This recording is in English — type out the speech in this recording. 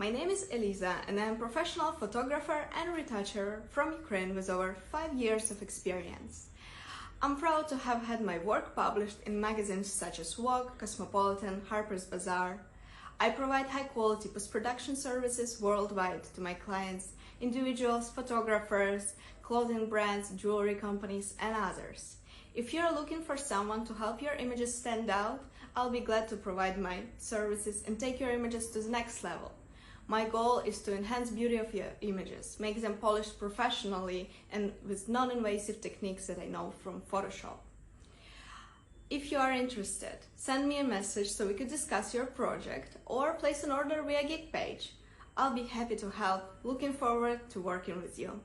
My name is Eliza and I am a professional photographer and retoucher from Ukraine with over 5 years of experience. I'm proud to have had my work published in magazines such as Vogue, Cosmopolitan, Harper's Bazaar. I provide high-quality post-production services worldwide to my clients, individuals, photographers, clothing brands, jewelry companies, and others. If you're looking for someone to help your images stand out, I'll be glad to provide my services and take your images to the next level. My goal is to enhance beauty of your images, make them polished professionally and with non-invasive techniques that I know from Photoshop. If you are interested, send me a message so we could discuss your project or place an order via Gig page. I'll be happy to help. Looking forward to working with you.